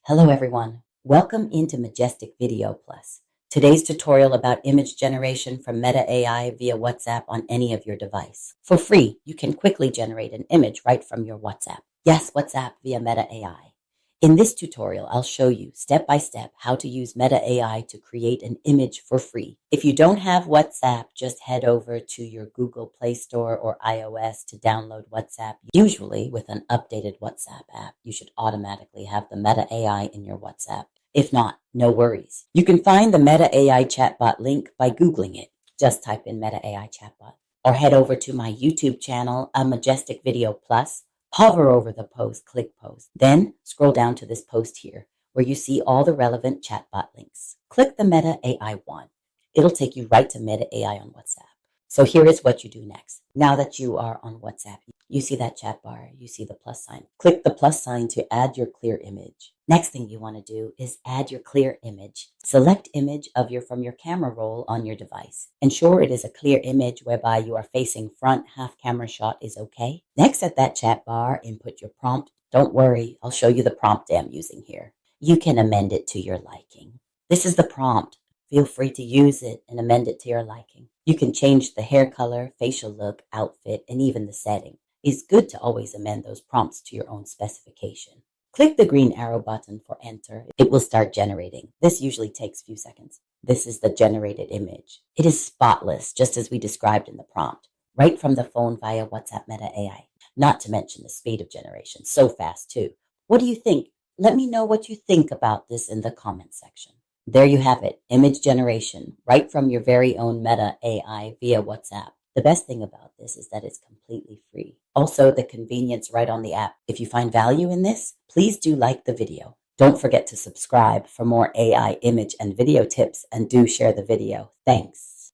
Hello everyone. Welcome into Majestic Video Plus. Today's tutorial about image generation from Meta AI via WhatsApp on any of your device. For free, you can quickly generate an image right from your WhatsApp. Yes, WhatsApp via Meta AI. In this tutorial, I'll show you step by step how to use Meta AI to create an image for free. If you don't have WhatsApp, just head over to your Google Play Store or iOS to download WhatsApp. Usually with an updated WhatsApp app, you should automatically have the Meta AI in your WhatsApp. If not, no worries. You can find the Meta AI chatbot link by Googling it. Just type in Meta AI chatbot or head over to my YouTube channel, A Majestic Video Plus. Hover over the post, click post. Then scroll down to this post here where you see all the relevant chatbot links. Click the Meta AI one. It'll take you right to Meta AI on WhatsApp. So here is what you do next. Now that you are on WhatsApp, you see that chat bar, you see the plus sign. Click the plus sign to add your clear image. Next thing you want to do is add your clear image. Select image from your camera roll on your device. Ensure it is a clear image whereby you are facing front, half camera shot is okay. Next at that chat bar, input your prompt. Don't worry, I'll show you the prompt I'm using here. You can amend it to your liking. This is the prompt. Feel free to use it and amend it to your liking. You can change the hair color, facial look, outfit, and even the setting. It's good to always amend those prompts to your own specification. Click the green arrow button for enter. It will start generating. This usually takes a few seconds. This is the generated image. It is spotless, just as we described in the prompt, right from the phone via WhatsApp Meta AI. Not to mention the speed of generation, so fast too. What do you think? Let me know what you think about this in the comments section. There you have it, image generation, right from your very own Meta AI via WhatsApp. The best thing about this is that it's completely free. Also, the convenience right on the app. If you find value in this, please do like the video. Don't forget to subscribe for more AI image and video tips, and do share the video. Thanks.